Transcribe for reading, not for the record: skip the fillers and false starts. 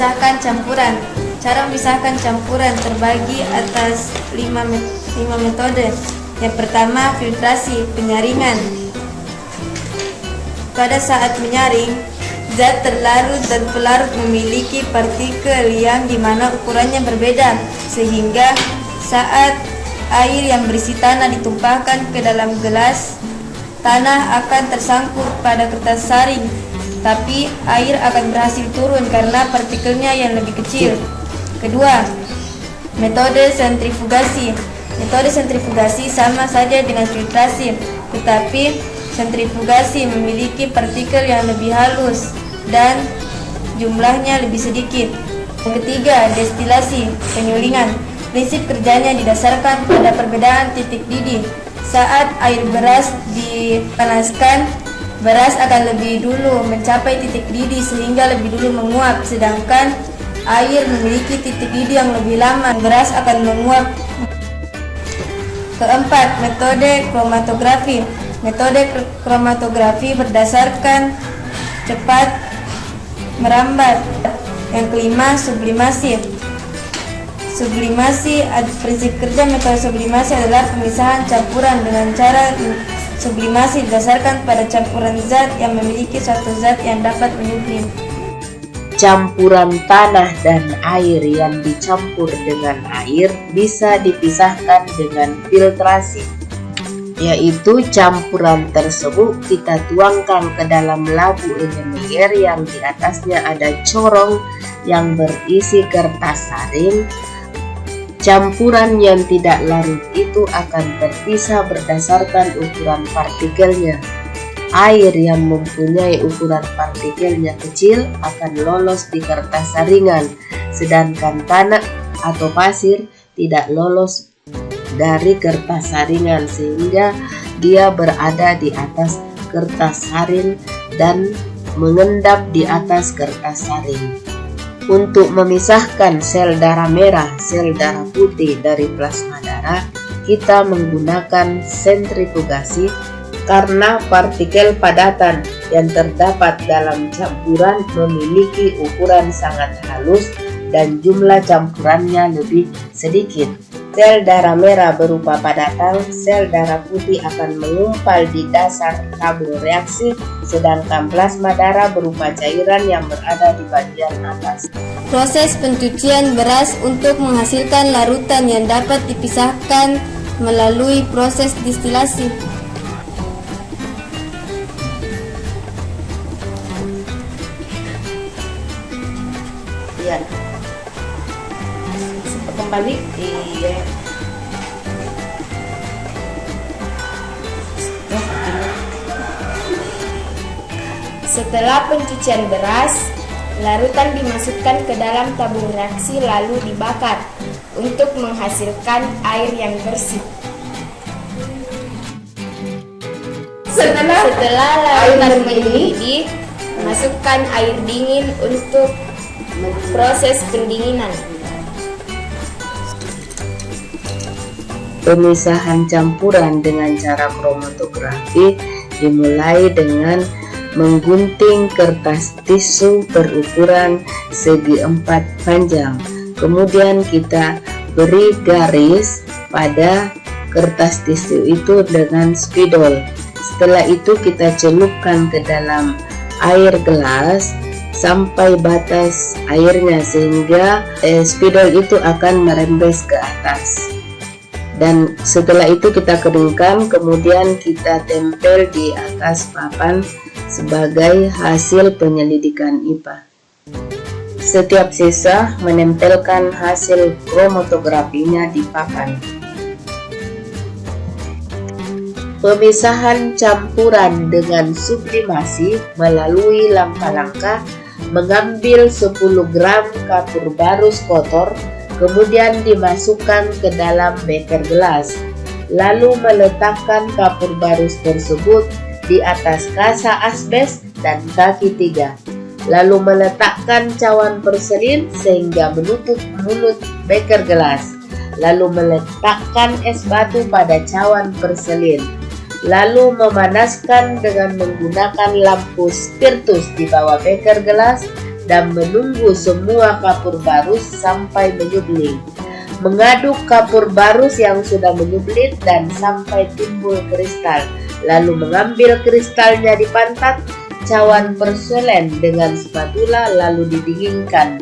memisahkan campuran. Cara memisahkan campuran terbagi atas 5 metode. Yang pertama, filtrasi, penyaringan. Pada saat menyaring, zat terlarut dan pelarut memiliki partikel yang dimana ukurannya berbeda, sehingga saat air yang berisi tanah ditumpahkan ke dalam gelas, tanah akan tersangkut pada kertas saring, tapi air akan berhasil turun karena partikelnya yang lebih kecil. Kedua, metode sentrifugasi. Metode sentrifugasi sama saja dengan filtrasi, tetapi sentrifugasi memiliki partikel yang lebih halus dan jumlahnya lebih sedikit. Yang ketiga, destilasi, penyulingan. Prinsip kerjanya didasarkan pada perbedaan titik didih. Saat air beras dipanaskan, beras akan lebih dulu mencapai titik didih sehingga lebih dulu menguap, sedangkan air memiliki titik didih yang lebih lama, beras akan menguap. Keempat, metode kromatografi. Metode kromatografi berdasarkan cepat merambat. Yang kelima, sublimasi. Prinsip kerja metode sublimasi adalah pemisahan campuran. Dengan cara sublimasi didasarkan pada campuran zat yang memiliki suatu zat yang dapat menyublim. Campuran tanah dan air yang dicampur dengan air bisa dipisahkan dengan filtrasi, yaitu campuran tersebut kita tuangkan ke dalam labu enamel yang di atasnya ada corong yang berisi kertas saring. Campuran yang tidak larut itu akan terpisah berdasarkan ukuran partikelnya. Air yang mempunyai ukuran partikelnya kecil akan lolos di kertas saringan, sedangkan tanah atau pasir tidak lolos dari kertas saringan sehingga dia berada di atas kertas saring dan mengendap di atas kertas saring. Untuk memisahkan sel darah merah, sel darah putih dari plasma darah, kita menggunakan sentrifugasi karena partikel padatan yang terdapat dalam campuran memiliki ukuran sangat halus dan jumlah campurannya lebih sedikit. Sel darah merah berupa padatan, sel darah putih akan mengumpal di dasar tabung reaksi, sedangkan plasma darah berupa cairan yang berada di bagian atas. Proses pencucian beras untuk menghasilkan larutan yang dapat dipisahkan melalui proses distilasi. Ya. Kembali iya. Setelah pencucian beras, larutan dimasukkan ke dalam tabung reaksi lalu dibakar untuk menghasilkan air yang bersih. Setelah larutan mendidih, masukkan air dingin untuk proses pendinginan. Pemisahan campuran dengan cara kromatografi dimulai dengan menggunting kertas tisu berukuran segi 4 panjang. Kemudian kita beri garis pada kertas tisu itu dengan spidol. Setelah itu kita celupkan ke dalam air gelas sampai batas airnya sehingga spidol itu akan merembes ke atas. Dan setelah itu kita keringkan, kemudian kita tempel di atas papan sebagai hasil penyelidikan IPA. Setiap siswa menempelkan hasil kromatografinya di papan. Pemisahan campuran dengan sublimasi melalui langkah-langkah: mengambil 10 gram kapur barus kotor, kemudian dimasukkan ke dalam beker gelas, lalu meletakkan kapur barus tersebut di atas kasa asbes dan kaki 3, lalu meletakkan cawan porselin sehingga menutup mulut beker gelas, lalu meletakkan es batu pada cawan porselin, lalu memanaskan dengan menggunakan lampu spiritus di bawah beker gelas dan menunggu semua kapur barus sampai menyublim. Mengaduk kapur barus yang sudah menyublit dan sampai timbul kristal. Lalu mengambil kristalnya di pantat cawan porselen dengan spatula lalu didinginkan